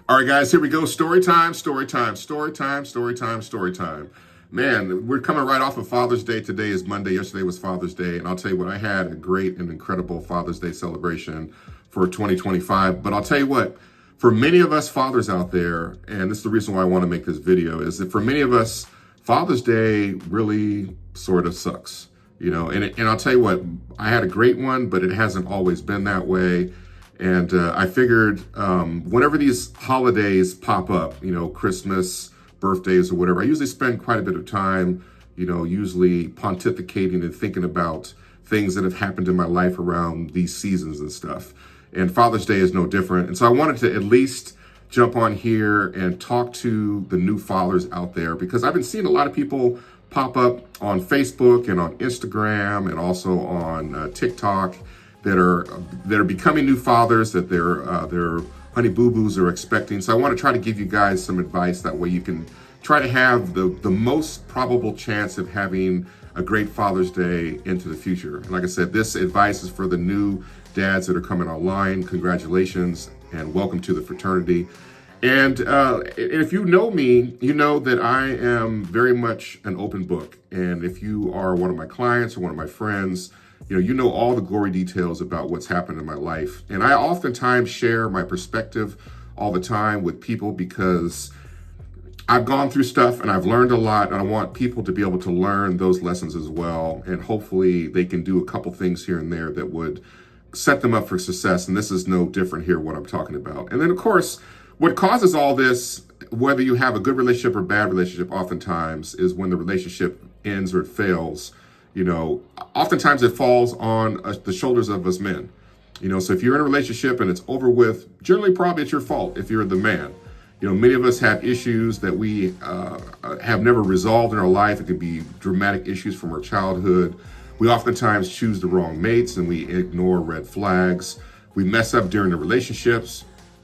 All right, guys, here we go. Story time, story time, story time, story time, story time. Man, we're coming right off of Father's Day. Today is Monday. Yesterday was Father's Day. And I'll tell you what, I had a great and incredible Father's Day celebration for 2025. But I'll tell you what, for many of us fathers out there, and this is the reason why I want to make this video, is that for many of us, Father's Day really sort of sucks. You know, and I'll tell you what, I had a great one, but it hasn't always been that way. And I figured whenever these holidays pop up, you know, Christmas, birthdays or whatever, I usually spend quite a bit of time, you know, usually pontificating and thinking about things that have happened in my life around these seasons and stuff. And Father's Day is no different. And so I wanted to at least jump on here and talk to the new fathers out there, because I've been seeing a lot of people pop up on Facebook and on Instagram and also on TikTok that are becoming new fathers, that their honey boo-boos are expecting. So I want to try to give you guys some advice. That way you can try to have the most probable chance of having a great Father's Day into the future. And like I said, this advice is for the new dads that are coming online. Congratulations and welcome to the fraternity. And if you know me, you know that I am very much an open book. And if you are one of my clients or one of my friends, you know all the gory details about what's happened in my life. And I oftentimes share my perspective all the time with people because I've gone through stuff and I've learned a lot, and I want people to be able to learn those lessons as well. And hopefully they can do a couple things here and there that would set them up for success. And this is no different here, what I'm talking about. And then, of course, what causes all this, whether you have a good relationship or bad relationship, oftentimes is when the relationship ends or it fails. You know, oftentimes it falls on the shoulders of us men. You know, so if you're in a relationship and it's over with, generally probably it's your fault if you're the man. You know, many of us have issues that we have never resolved in our life. It could be dramatic issues from our childhood. We oftentimes choose the wrong mates and we ignore red flags. We mess up during the relationships.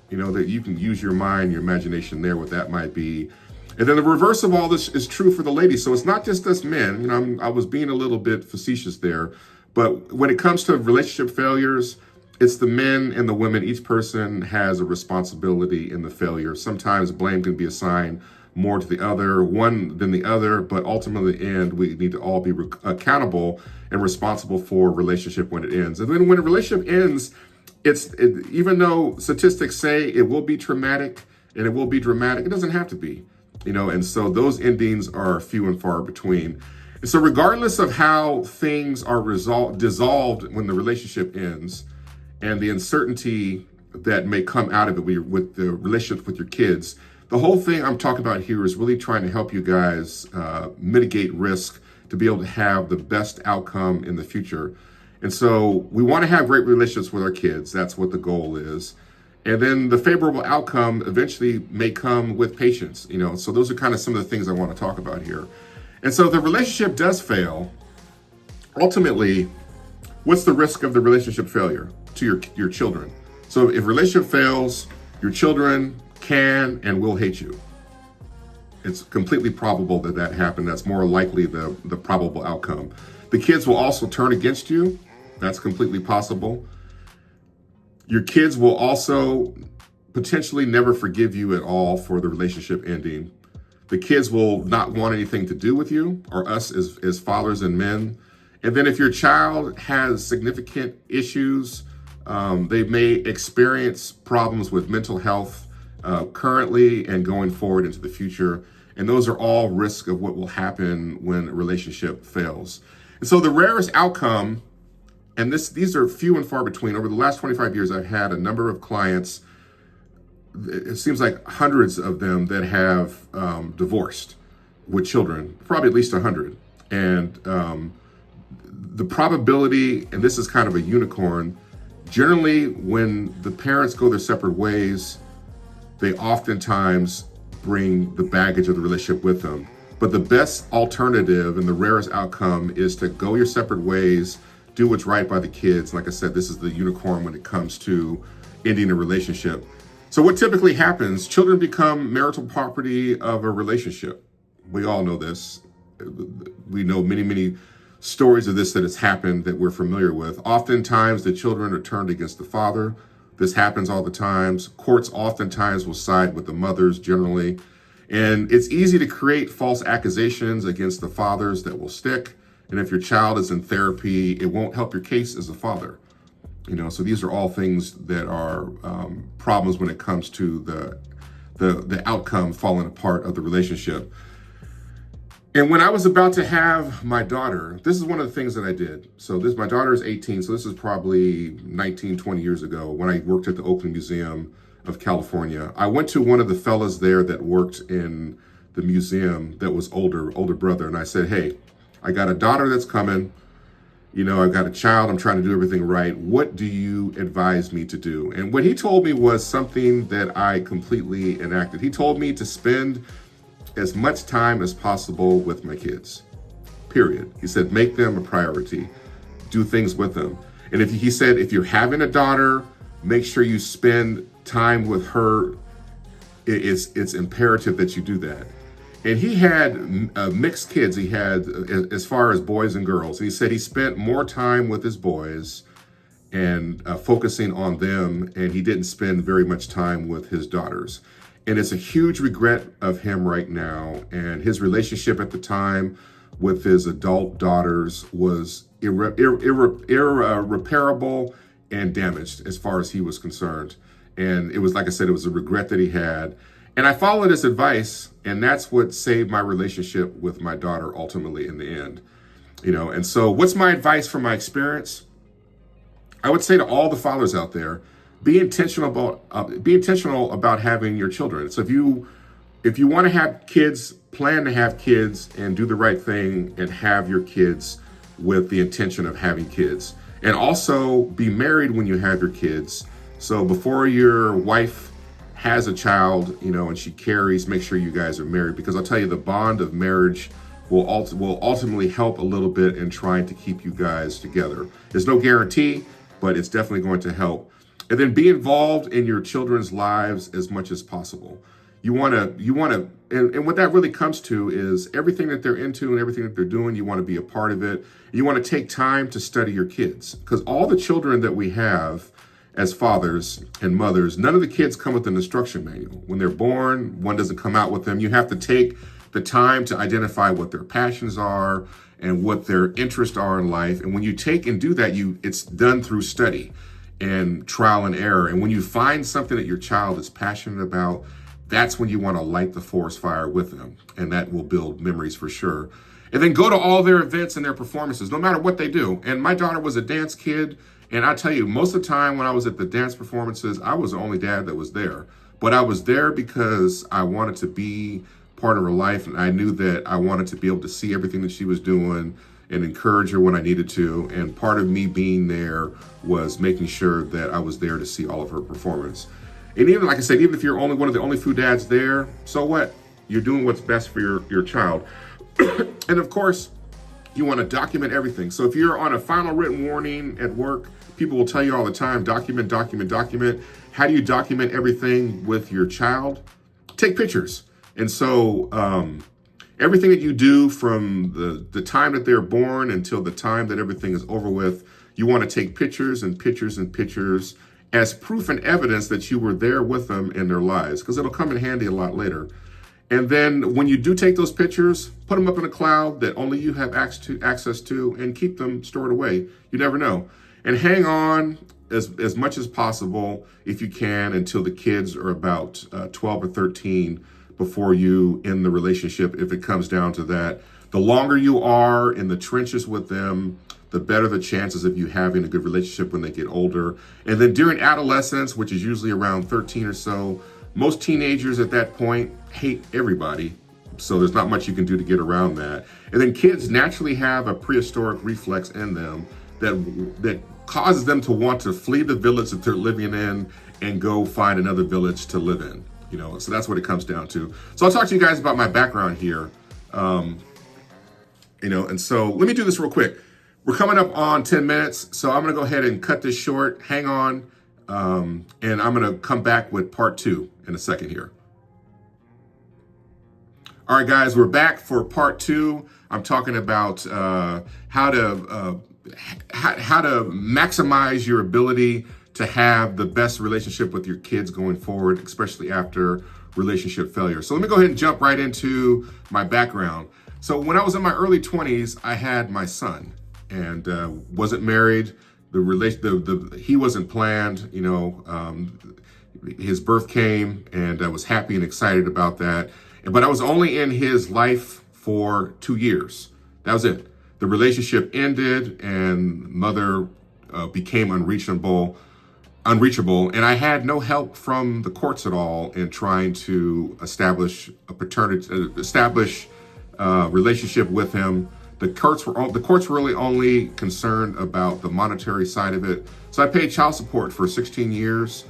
You know, that you can use your mind, your imagination there, what that might be. And then the reverse of all this is true for the ladies. So it's not just us men. You know, I was being a little bit facetious there. But when it comes to relationship failures, it's the men and the women. Each person has a responsibility in the failure. Sometimes blame can be assigned more to the other, one than the other. But ultimately, in the end, we need to all be accountable and responsible for a relationship when it ends. And then when a relationship ends, even though statistics say it will be traumatic and it will be dramatic, it doesn't have to be. You know, and so those endings are few and far between. And so regardless of how things are dissolved when the relationship ends and the uncertainty that may come out of it with the relationship with your kids, the whole thing I'm talking about here is really trying to help you guys mitigate risk to be able to have the best outcome in the future. And so we want to have great relationships with our kids. That's what the goal is. And then the favorable outcome eventually may come with patience, you know. So those are kind of some of the things I want to talk about here. And so if the relationship does fail, ultimately, what's the risk of the relationship failure to your children? So if relationship fails, your children can and will hate you. It's completely probable that happened. That's more likely the probable outcome. The kids will also turn against you. That's completely possible. Your kids will also potentially never forgive you at all for the relationship ending. The kids will not want anything to do with you or us as fathers and men. And then if your child has significant issues, they may experience problems with mental health currently and going forward into the future. And those are all risks of what will happen when a relationship fails. And so the rarest outcome, and these are few and far between. Over the last 25 years, I've had a number of clients, it seems like hundreds of them, that have divorced with children, probably at least 100. And the probability, and this is kind of a unicorn, generally when the parents go their separate ways, they oftentimes bring the baggage of the relationship with them. But the best alternative and the rarest outcome is to go your separate ways, do what's right by the kids. Like I said, this is the unicorn when it comes to ending a relationship. So what typically happens, children become marital property of a relationship. We all know this. We know many, many stories of this that has happened that we're familiar with. Oftentimes the children are turned against the father. This happens all the times. Courts oftentimes will side with the mothers generally. And it's easy to create false accusations against the fathers that will stick. And if your child is in therapy, it won't help your case as a father. So these are all things that are problems when it comes to the outcome falling apart of the relationship. And when I was about to have my daughter, this is one of the things that I did. So my daughter is 18, so this is probably 19, 20 years ago when I worked at the Oakland Museum of California. I went to one of the fellas there that worked in the museum that was older brother, and I said, hey, I got a daughter that's coming. I've got a child. I'm trying to do everything right. What do you advise me to do? And what he told me was something that I completely enacted. He told me to spend as much time as possible with my kids, period. He said, make them a priority, do things with them. And he said, if you're having a daughter, make sure you spend time with her. It's imperative that you do that. And he had mixed kids. He had, as far as boys and girls. And he said he spent more time with his boys and focusing on them, and he didn't spend very much time with his daughters. And it's a huge regret of him right now. And his relationship at the time with his adult daughters was irreparable and damaged as far as he was concerned. And it was, like I said, it was a regret that he had. And I followed his advice, and that's what saved my relationship with my daughter ultimately in the end. And so what's my advice from my experience? I would say to all the fathers out there, be intentional about having your children. So if you want to have kids, plan to have kids and do the right thing and have your kids with the intention of having kids. And also be married when you have your kids. So before your wife has a child, and she carries, make sure you guys are married, because I'll tell you, the bond of marriage will ultimately help a little bit in trying to keep you guys together. There's no guarantee, but it's definitely going to help. And then be involved in your children's lives as much as possible. You want to, and what that really comes to is everything that they're into and everything that they're doing, you want to be a part of it. You want to take time to study your kids, because all the children that we have as fathers and mothers, none of the kids come with an instruction manual. When they're born, one doesn't come out with them. You have to take the time to identify what their passions are and what their interests are in life. And when you take and do that, it's done through study and trial and error. And when you find something that your child is passionate about, that's when you want to light the forest fire with them. And that will build memories for sure. And then go to all their events and their performances, no matter what they do. And my daughter was a dance kid. And I tell you, most of the time when I was at the dance performances, I was the only dad that was there. But I was there because I wanted to be part of her life. And I knew that I wanted to be able to see everything that she was doing and encourage her when I needed to. And part of me being there was making sure that I was there to see all of her performance. And even, like I said, even if you're only one of the only few dads there, so what? You're doing what's best for your child. And of course, you want to document everything. So if you're on a final written warning at work, people will tell you all the time, document, document, document. How do you document everything with your child? Take pictures. And so everything that you do from the time that they're born until the time that everything is over with, you want to take pictures and pictures and pictures as proof and evidence that you were there with them in their lives, because it'll come in handy a lot later. And then when you do take those pictures, put them up in a cloud that only you have access to and keep them stored away. You never know. And hang on as much as possible, if you can, until the kids are about 12 or 13 before you end the relationship, if it comes down to that. The longer you are in the trenches with them, the better the chances of you having a good relationship when they get older. And then during adolescence, which is usually around 13 or so, most teenagers at that point hate everybody. So there's not much you can do to get around that. And then kids naturally have a prehistoric reflex in them that causes them to want to flee the village that they're living in and go find another village to live in. So that's what it comes down to. So I'll talk to you guys about my background here. And so let me do this real quick. We're coming up on 10 minutes, so I'm going to go ahead and cut this short. Hang on, and I'm going to come back with part 2 in a second here. All right, guys, we're back for part 2. I'm talking about how to maximize your ability to have the best relationship with your kids going forward, especially after relationship failure. So let me go ahead and jump right into my background. So when I was in my early 20s, I had my son and wasn't married. He wasn't planned, his birth came and I was happy and excited about that. But I was only in his life for 2 years. That was it. The relationship ended and mother became unreachable, and I had no help from the courts at all in trying to establish a relationship with him. The courts were really only concerned about the monetary side of it. So I paid child support for 16 years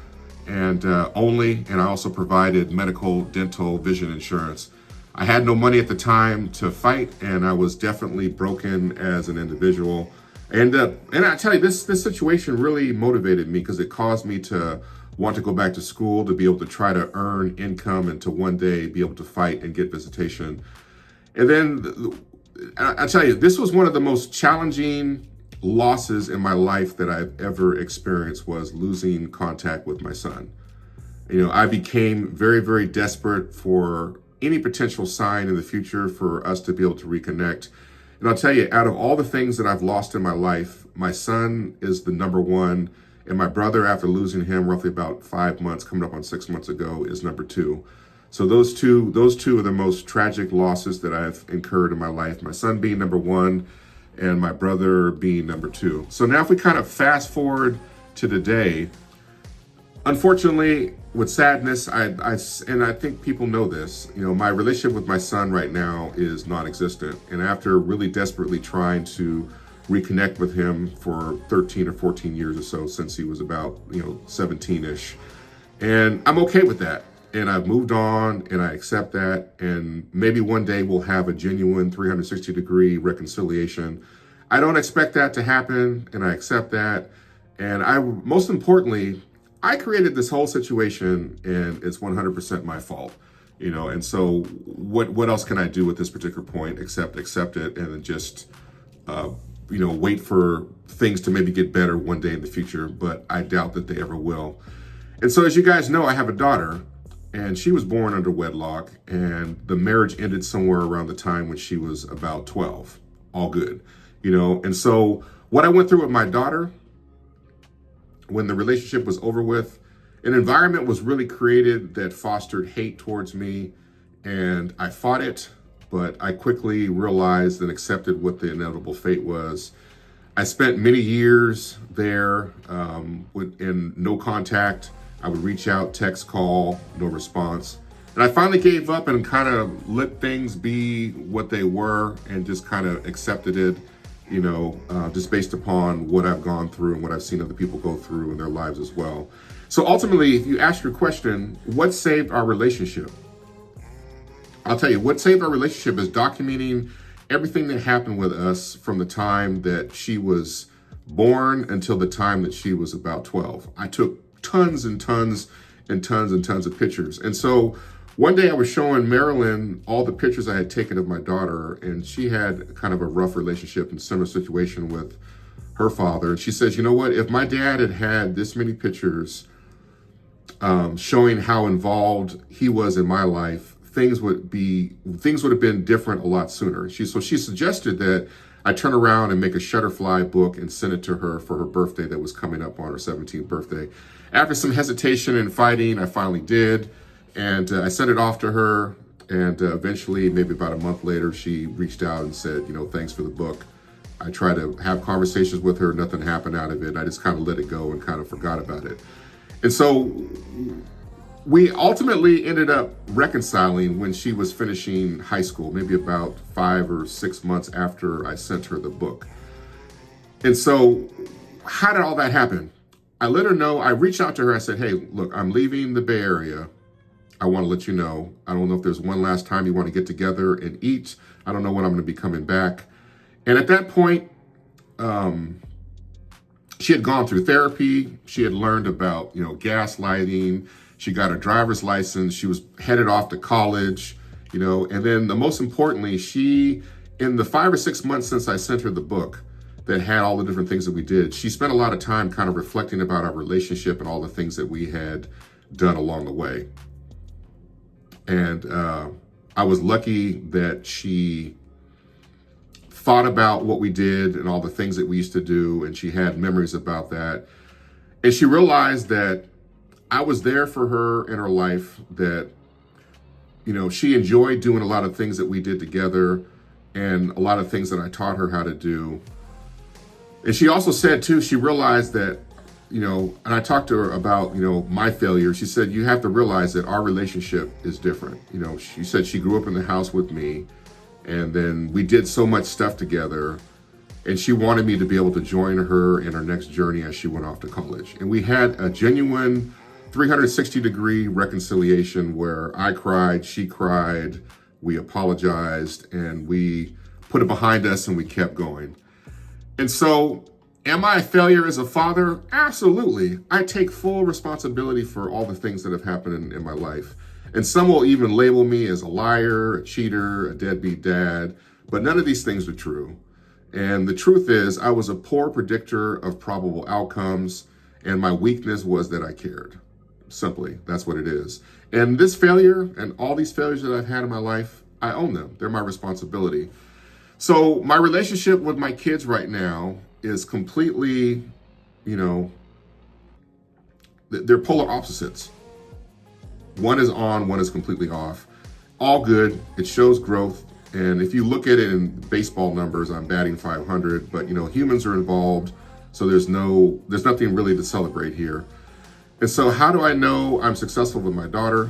and I also provided medical, dental, vision insurance. I had no money at the time to fight, and I was definitely broken as an individual. And I tell you, this situation really motivated me because it caused me to want to go back to school, to be able to try to earn income and to one day be able to fight and get visitation. And then I tell you, this was one of the most challenging losses in my life that I've ever experienced, was losing contact with my son. I became very, very desperate for any potential sign in the future for us to be able to reconnect. And I'll tell you, out of all the things that I've lost in my life, my son is the number one. And my brother, after losing him roughly about 5 months, coming up on 6 months ago, is number two. So those two are the most tragic losses that I've incurred in my life. My son being number one and my brother being number two. So now if we kind of fast forward to today, unfortunately, with sadness, and I think people know this, my relationship with my son right now is non-existent. And after really desperately trying to reconnect with him for 13 or 14 years or so, since he was about, 17-ish, and I'm okay with that. And I've moved on and I accept that. And maybe one day we'll have a genuine 360-degree reconciliation. I don't expect that to happen, and I accept that. And most importantly, I created this whole situation, and it's 100% my fault, and so what else can I do at this particular point except accept it and then just, wait for things to maybe get better one day in the future, but I doubt that they ever will. And so as you guys know, I have a daughter, and she was born under wedlock, and the marriage ended somewhere around the time when she was about 12, all good, and so what I went through with my daughter, when the relationship was over with, an environment was really created that fostered hate towards me, and I fought it, but I quickly realized and accepted what the inevitable fate was. I spent many years there in no contact. I would reach out, text, call, no response. And I finally gave up and kind of let things be what they were and just kind of accepted it, just based upon what I've gone through and what I've seen other people go through in their lives as well. So ultimately, if you ask your question, what saved our relationship? I'll tell you, what saved our relationship is documenting everything that happened with us from the time that she was born until the time that she was about 12. I took tons and tons and tons and tons of pictures. And so one day I was showing Marilyn all the pictures I had taken of my daughter, and she had kind of a rough relationship and similar situation with her father. And she says, you know what, if my dad had had this many pictures showing how involved he was in my life, things would have been different a lot sooner. She suggested that I turn around and make a Shutterfly book and send it to her for her birthday that was coming up on her 17th birthday. After some hesitation and fighting, I finally did. And I sent it off to her, and eventually, maybe about a month later, she reached out and said, thanks for the book. I tried to have conversations with her, nothing happened out of it. I just kind of let it go and kind of forgot about it. And so we ultimately ended up reconciling when she was finishing high school, maybe about 5 or 6 months after I sent her the book. And so how did all that happen? I let her know, I reached out to her, I said, hey, look, I'm leaving the Bay Area. I want to let you know. I don't know if there's one last time you want to get together and eat. I don't know when I'm going to be coming back. And at that point, she had gone through therapy. She had learned about, gaslighting. She got her driver's license. She was headed off to college, and then the most importantly, in the 5 or 6 months since I sent her the book, that had all the different things that we did. She spent a lot of time kind of reflecting about our relationship and all the things that we had done along the way. And I was lucky that she thought about what we did and all the things that we used to do, and she had memories about that. And she realized that I was there for her in her life, that, you know, she enjoyed doing a lot of things that we did together and a lot of things that I taught her how to do. And she also said too, she realized that, you know, and I talked to her about, you know, my failure. She said, you have to realize that our relationship is different. You know, she said she grew up in the house with me, and then we did so much stuff together, and she wanted me to be able to join her in her next journey as she went off to college. And we had a genuine 360-degree reconciliation where I cried, she cried, we apologized, and we put it behind us and we kept going. And so, am I a failure as a father? Absolutely. I take full responsibility for all the things that have happened in my life. And some will even label me as a liar, a cheater, a deadbeat dad, but none of these things are true. And the truth is, I was a poor predictor of probable outcomes, and my weakness was that I cared. Simply, that's what it is. And this failure and all these failures that I've had in my life, I own them. They're my responsibility. So my relationship with my kids right now is completely, you know, they're polar opposites. One is on, one is completely off. All good. It shows growth. And if you look at it in baseball numbers, I'm batting 500, but you know, humans are involved. So there's nothing really to celebrate here. And so how do I know I'm successful with my daughter?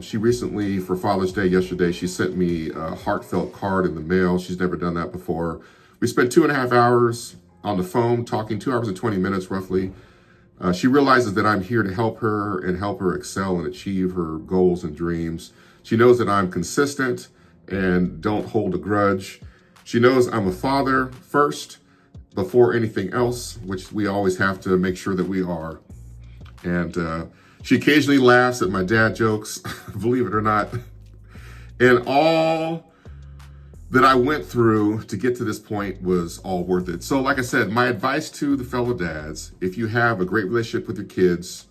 She recently, for Father's Day yesterday, she sent me a heartfelt card in the mail. She's never done that before. We spent 2.5 hours on the phone talking, 2 hours and 20 minutes roughly. She realizes that I'm here to help her and help her excel and achieve her goals and dreams. She knows that I'm consistent and don't hold a grudge. She knows I'm a father first before anything else, which we always have to make sure that we are. And she occasionally laughs at my dad jokes, believe it or not. And all that I went through to get to this point was all worth it. So like I said, my advice to the fellow dads, if you have a great relationship with your kids,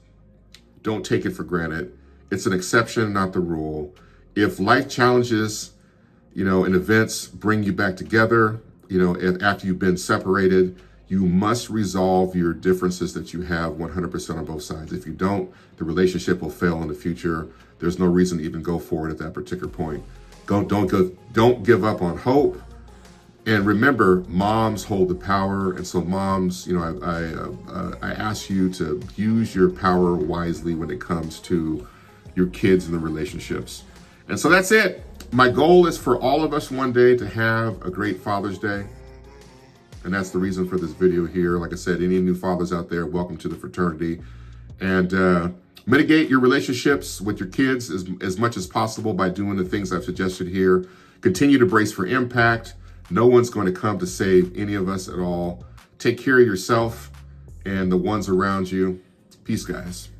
don't take it for granted. It's an exception, not the rule. If life challenges, you know, and events bring you back together, you know, after you've been separated, you must resolve your differences that you have 100% on both sides. If you don't, the relationship will fail in the future. There's no reason to even go forward at that particular point. Don't give up on hope. And remember, moms hold the power. And so moms, you know, I ask you to use your power wisely when it comes to your kids and the relationships. And so that's it. My goal is for all of us one day to have a great Father's Day. And that's the reason for this video here. Like I said, any new fathers out there, welcome to the fraternity. And mitigate your relationships with your kids as much as possible by doing the things I've suggested here. Continue to brace for impact. No one's going to come to save any of us at all. Take care of yourself and the ones around you. Peace, guys.